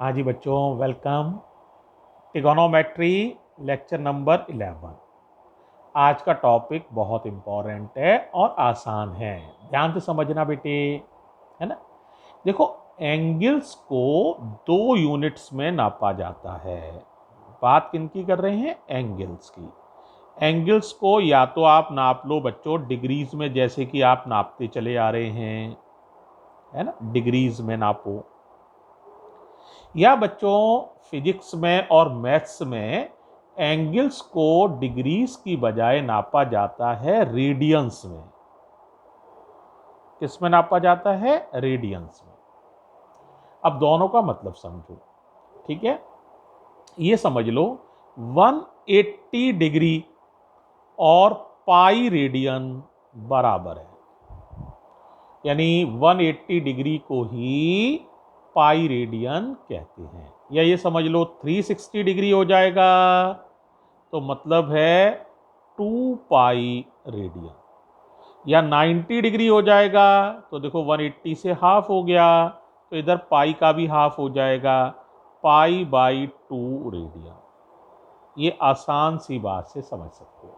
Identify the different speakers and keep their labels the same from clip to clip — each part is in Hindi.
Speaker 1: हाँ जी बच्चों, वेलकम। Trigonometry lecture number 11। आज का टॉपिक बहुत इम्पोर्टेंट है और आसान है। ध्यान से समझना बेटे, है ना। देखो, एंगल्स को दो यूनिट्स में नापा जाता है। बात किनकी कर रहे हैं? एंगल्स की। एंगल्स को या तो आप नाप लो बच्चों डिग्रीज में, जैसे कि आप नापते चले आ रहे हैं, है ना, डिग्रीज में नापो। या बच्चों फिजिक्स में और मैथ्स में एंगल्स को डिग्रीज की बजाय नापा जाता है रेडियंस में। किस में नापा जाता है? रेडियंस में। अब दोनों का मतलब समझो, ठीक है। ये समझ लो 180 डिग्री और पाई रेडियन बराबर है, यानी 180 डिग्री को ही पाई रेडियन कहते हैं। या ये समझ लो 360 डिग्री हो जाएगा तो मतलब है 2 पाई रेडियन। या 90 डिग्री हो जाएगा तो देखो 180 से हाफ हो गया, तो इधर पाई का भी हाफ हो जाएगा, पाई बाई 2 रेडियन। ये आसान सी बात से समझ सकते हो।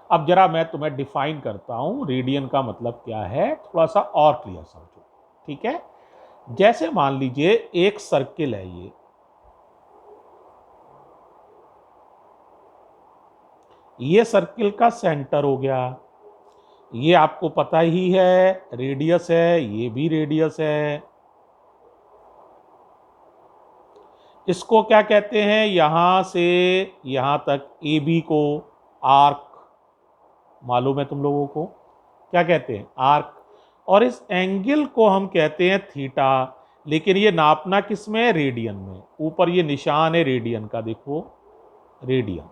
Speaker 1: अब जरा मैं तुम्हें डिफाइन करता हूं रेडियन का मतलब क्या है, थोड़ा सा और क्लियर समझो, ठीक है। जैसे मान लीजिए एक सर्किल है, ये सर्किल का सेंटर हो गया। ये आपको पता ही है रेडियस है, ये भी रेडियस है। इसको क्या कहते हैं? यहां से यहां तक ए बी को आर्क मालूम है तुम लोगों को? क्या कहते हैं? आर्क। और इस एंगल को हम कहते हैं थीटा। लेकिन ये नापना किस में? रेडियन में। ऊपर ये निशान है रेडियन का, देखो रेडियन।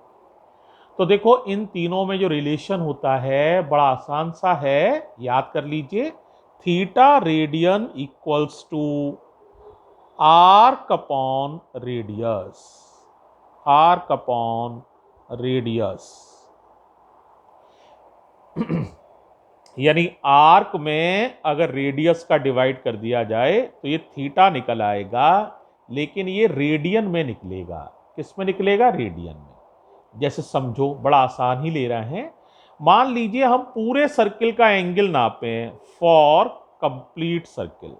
Speaker 1: तो देखो इन तीनों में जो रिलेशन होता है बड़ा आसान सा है, याद कर लीजिए। Theta radian equals to arc upon radius. Arc upon radius यानी आर्क में अगर रेडियस का डिवाइड कर दिया जाए तो ये थीटा निकल आएगा, लेकिन ये रेडियन में निकलेगा। किस में निकलेगा? रेडियन में। जैसे समझो, बड़ा आसान ही ले रहे हैं। मान लीजिए हम पूरे सर्किल का एंगल नापें फॉर कंप्लीट सर्किल।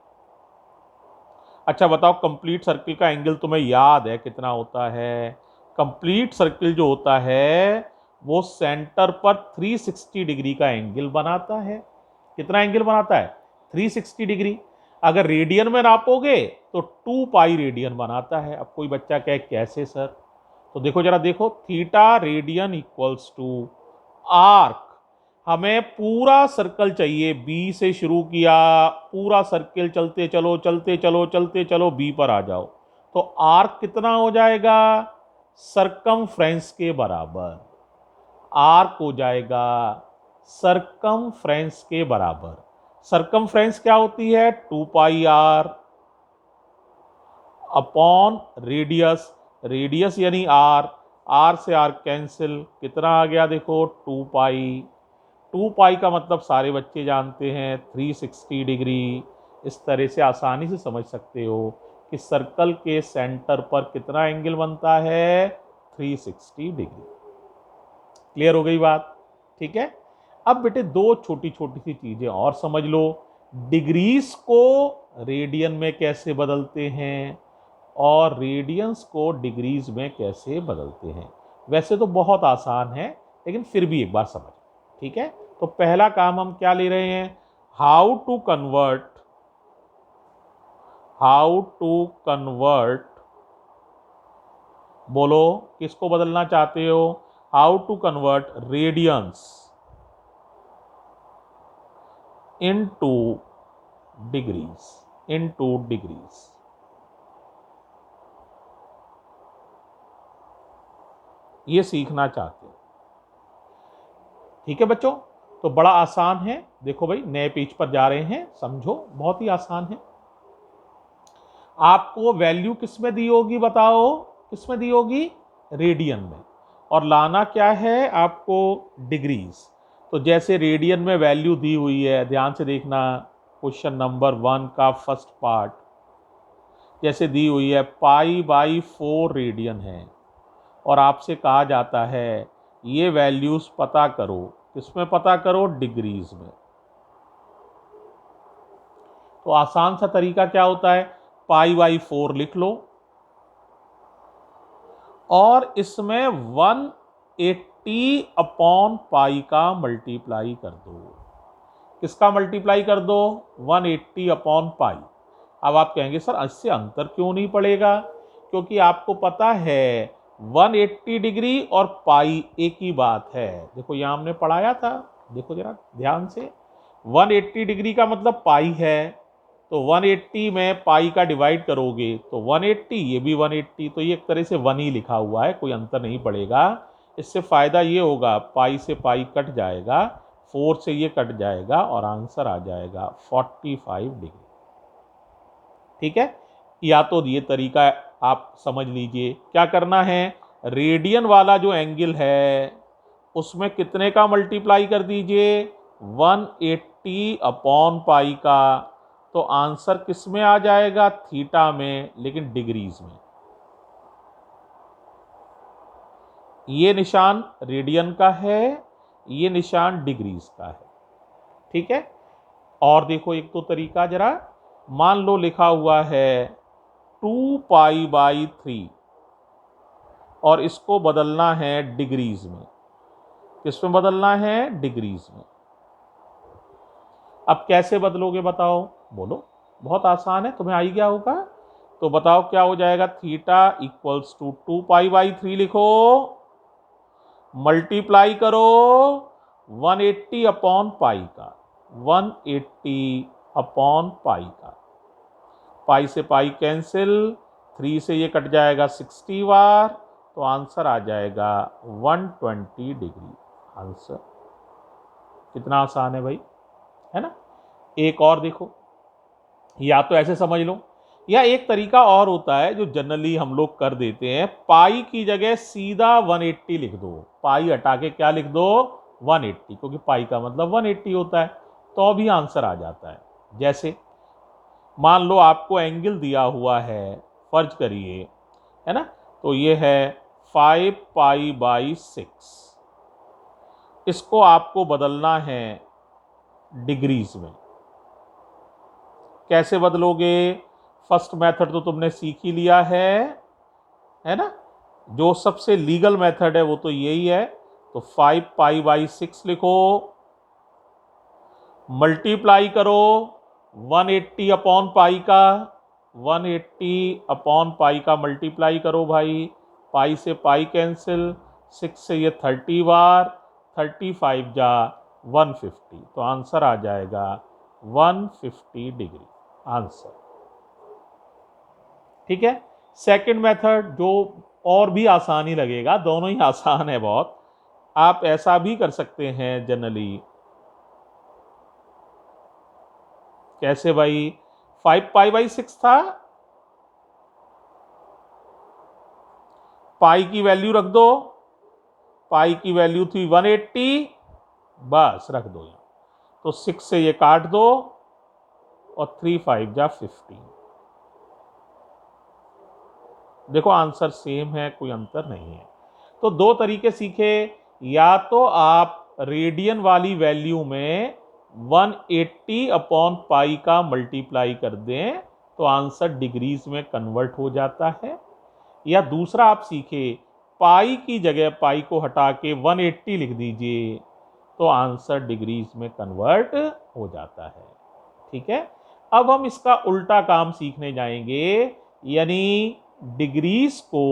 Speaker 1: अच्छा बताओ, कंप्लीट सर्किल का एंगल तुम्हें याद है कितना होता है? कंप्लीट सर्किल जो होता है वो सेंटर पर 360 डिग्री का एंगल बनाता है। कितना एंगल बनाता है? 360 डिग्री। अगर रेडियन में नापोगे तो 2 पाई रेडियन बनाता है। अब कोई बच्चा कहे कैसे सर? तो देखो जरा, देखो theta radian equals to arc. हमें पूरा सर्कल चाहिए, बी से शुरू किया, पूरा सर्कल चलते चलो चलते चलो चलते चलो बी पर आ जाओ। तो आर्क कितना हो जाएगा? सरकमफ्रेंस के बराबर। आर्क हो जाएगा सरकमफ्रेंस के बराबर। सरकमफ्रेंस क्या होती है? 2 पाई आर अपॉन रेडियस। रेडियस यानी आर, आर से आर कैंसिल, कितना आ गया? देखो 2 पाई। 2 पाई का मतलब सारे बच्चे जानते हैं 360 डिग्री। इस तरह से आसानी से समझ सकते हो कि सर्कल के सेंटर पर कितना एंगल बनता है? 360 डिग्री। क्लियर हो गई बात? ठीक है। अब बेटे दो छोटी छोटी सी चीजें और समझ लो। डिग्रीज को रेडियन में कैसे बदलते हैं और रेडियंस को डिग्रीज में कैसे बदलते हैं। वैसे तो बहुत आसान है, लेकिन फिर भी एक बार समझ, ठीक है। तो पहला काम हम क्या ले रहे हैं? How to convert, how to convert, बोलो किसको बदलना चाहते हो? How to convert radians into degrees, into degrees. ये सीखना चाहते हो, ठीक है बच्चों। तो बड़ा आसान है, देखो भाई नए पेज पर जा रहे हैं, समझो बहुत ही आसान है। आपको वैल्यू किस में दी होगी बताओ? किस में दी होगी? रेडियन में। और लाना क्या है आपको? डिग्रीज। तो जैसे रेडियन में वैल्यू दी हुई है, ध्यान से देखना, क्वेश्चन नंबर 1 का फर्स्ट पार्ट। जैसे दी हुई है π/4 रेडियन है और आपसे कहा जाता है ये वैल्यूज पता करो, किसमें पता करो, डिग्रीज में। तो आसान सा तरीका क्या होता है, π/4 लिख लो और इसमें 180 अपॉन पाई का मल्टीप्लाई कर दो। किसका मल्टीप्लाई कर दो, 180 अपॉन पाई। अब आप कहेंगे सर इससे अंतर क्यों नहीं पड़ेगा, क्योंकि आपको पता है 180 डिग्री और पाई एक ही बात है। देखो यहां हमने पढ़ाया था, देखो जरा ध्यान से, 180 डिग्री का मतलब पाई है, तो 180 में पाई का डिवाइड करोगे तो 180, ये भी 180, तो ये एक तरह से 1 ही लिखा हुआ है, कोई अंतर नहीं पड़ेगा। इससे फायदा ये होगा पाई से पाई कट जाएगा, 4 से ये कट जाएगा और आंसर आ जाएगा 45 डिग्री। ठीक है, या तो ये तरीका आप समझ लीजिए। क्या करना है, रेडियन वाला जो एंगल है उसमें कितने का मल्टीप्लाई कर दीजिए, 180 अपॉन पाई का, तो आंसर किस में आ जाएगा, थीटा में, लेकिन डिग्रीज में। ये निशान रेडियन का है, ये निशान डिग्रीज का है। ठीक है, और देखो एक तो तरीका जरा, मान लो लिखा हुआ है 2π/3 और इसको बदलना है डिग्रीज में। किस में बदलना है, डिग्रीज में। अब कैसे बदलोगे बताओ, बोलो, बहुत आसान है, तुम्हें आई गया होगा। तो बताओ क्या हो जाएगा, थीटा इक्वल्स टू 2π/3 लिखो, मल्टीप्लाई करो 180 अपॉन पाई का, 180 अपॉन पाई का, पाई से पाई कैंसिल, 3 से ये कट जाएगा 60 बार, तो आंसर आ जाएगा 120 डिग्री। आंसर कितना आसान है भाई, है ना। एक और देखो, या तो ऐसे समझ लो, या एक तरीका और होता है जो जनरली हम लोग कर देते हैं, पाई की जगह सीधा 180 लिख दो, पाई हटा के क्या लिख दो, 180, क्योंकि पाई का मतलब 180 होता है, तो भी आंसर आ जाता है। जैसे मान लो आपको एंगल दिया हुआ है, फर्ज करिए, है ना, तो ये है 5π/6, इसको आपको बदलना है डिग्रीज में। कैसे बदलोगे, फर्स्ट मेथड तो तुमने सीख ही लिया है ना, जो सबसे लीगल मेथड है वो तो यही है। तो 5π/6 लिखो, मल्टीप्लाई करो 180 अपॉन पाई का, 180 अपॉन पाई का मल्टीप्लाई करो भाई, पाई से पाई कैंसिल, 6 से ये 30 बार, 35 जा 150, तो आंसर आ जाएगा 150 डिग्री, आंसर। ठीक है, सेकंड मेथड जो और भी आसानी लगेगा, दोनों ही आसान है बहुत, आप ऐसा भी कर सकते हैं जनरली। कैसे भाई, 5π/6 था, पाई की वैल्यू रख दो, पाई की वैल्यू थी 180, बस रख दो यहां, तो 6 से ये काट दो और 3 5 जा 15, देखो आंसर सेम है, कोई अंतर नहीं है। तो दो तरीके सीखे, या तो आप रेडियन वाली वैल्यू में 180 अपॉन पाई का मल्टीप्लाई कर दें तो आंसर डिग्रीज में कन्वर्ट हो जाता है, या दूसरा आप सीखे पाई की जगह पाई को हटा के 180 लिख दीजिए तो आंसर डिग्रीज में कन्वर्ट हो जाता है। ठीक है, अब हम इसका उल्टा काम सीखने जाएंगे, यानी डिग्रीज को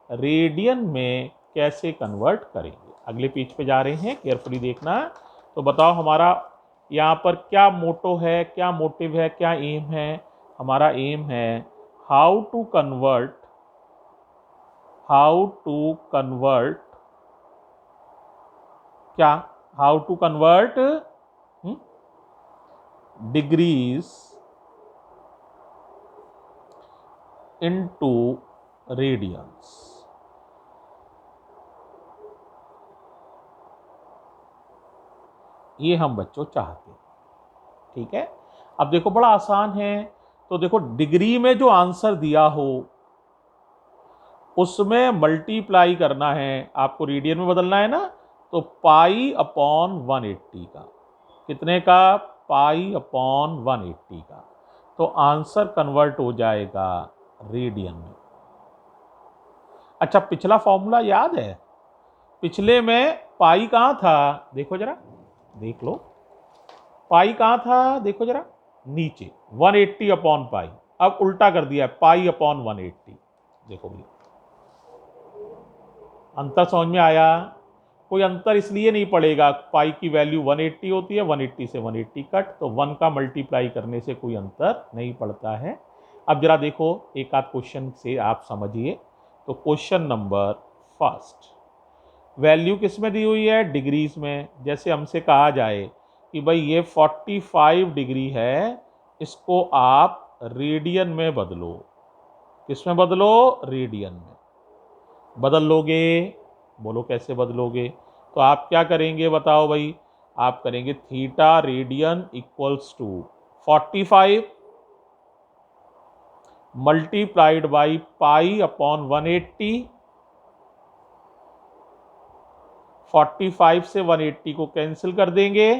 Speaker 1: रेडियन में कैसे कन्वर्ट करेंगे। अगले पेज पे जा रहे हैं, केयरफुली देखना। तो बताओ हमारा यहाँ पर क्या मोटो है, क्या मोटिव है, क्या एम है। हमारा एम है हाउ टू कन्वर्ट क्या, how to convert degrees into radians. ये हम बच्चों चाहते हैं। ठीक है, अब देखो बड़ा आसान है, तो देखो डिग्री में जो आंसर दिया हो उसमें मल्टीप्लाई करना है, आपको रेडियन में बदलना है ना, तो पाई अपॉन 180 का, कितने का, पाई अपॉन 180 का, तो आंसर कन्वर्ट हो जाएगा रेडियन में। अच्छा पिछला फॉर्मूला याद है, पिछले में पाई कहां था, देखो जरा, देख लो पाई कहां था, देखो जरा नीचे 180 अपॉन पाई, अब उल्टा कर दिया पाई अपॉन 180। देखो भैया अंतर समझ में आया, कोई अंतर इसलिए नहीं पड़ेगा, पाई की वैल्यू 180 होती है, 180 से 180 कट, तो 1 का मल्टीप्लाई करने से कोई अंतर नहीं पड़ता है। अब जरा देखो एक आध क्वेश्चन से आप समझिए, तो क्वेश्चन नंबर फर्स्ट, वैल्यू किस में दी हुई है, डिग्रीज में। जैसे हमसे कहा जाए कि भाई ये 45 डिग्री है, इसको आप रेडियन में बदलो, किस में बदलो, रेडियन में। बदल लोगे, बोलो कैसे बदलोगे, तो आप क्या करेंगे बताओ भाई, आप करेंगे theta radian equals to 45 multiplied by pi upon 180, 45 से 180 को कैंसिल कर देंगे,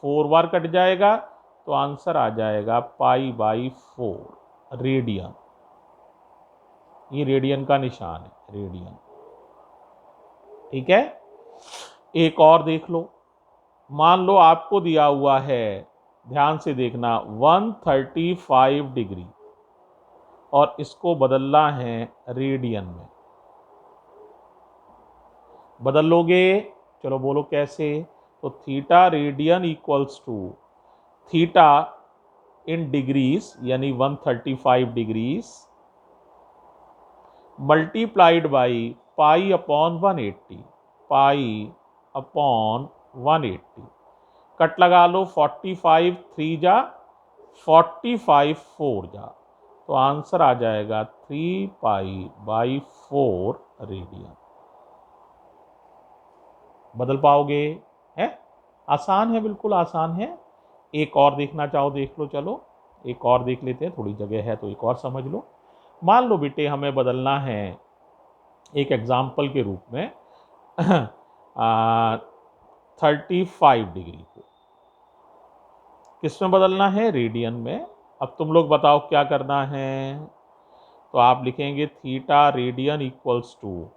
Speaker 1: 4 बार कट जाएगा, तो आंसर आ जाएगा पाई बाई 4 रेडियन। ये रेडियन का निशान है, रेडियन, ठीक है। एक और देख लो, मान लो आपको दिया हुआ है, ध्यान से देखना, 135 डिग्री और इसको बदलना है रेडियन में, बदल लोगे, चलो बोलो कैसे, तो theta radian equals to theta in degrees यानी 135 degrees multiplied by pi upon 180, pi upon 180, cut लगा लो, 45 3 जा 45 4 जा, तो आंसर आ जाएगा 3 पाई बाई 4 रेडियन। बदल पाओगे, है आसान है, बिल्कुल आसान है। एक और देखना चाहो देख लो, चलो एक और देख लेते हैं, थोड़ी जगह है तो एक और समझ लो। मान लो बेटे हमें बदलना है एक एग्जाम्पल के रूप में 35 डिग्री को, किस में बदलना है, रेडियन में। अब तुम लोग बताओ क्या करना है, तो आप लिखेंगे theta radian equals to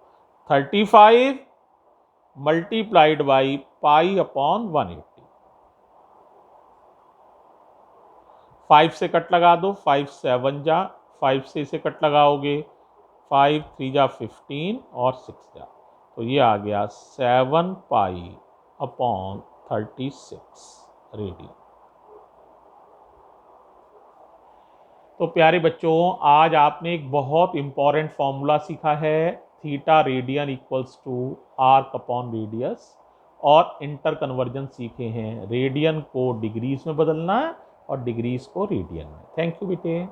Speaker 1: 35 multiplied by pi upon 180, 5 से कट लगा दो, 5 7 जा, 5 से इसे कट लगाओगे, 5 3 जा 15 और 6 जा, तो ये आ गया 7 पाई अपॉन 36 रेडियन। तो प्यारे बच्चों आज आपने एक बहुत इंपॉर्टेंट फॉर्मूला सीखा है, theta radian equals to arc upon radius, और इंटर कन्वर्जन सीखे हैं, रेडियन को डिग्रीज में बदलना और डिग्रीज को रेडियन में। थैंक यू बेटे।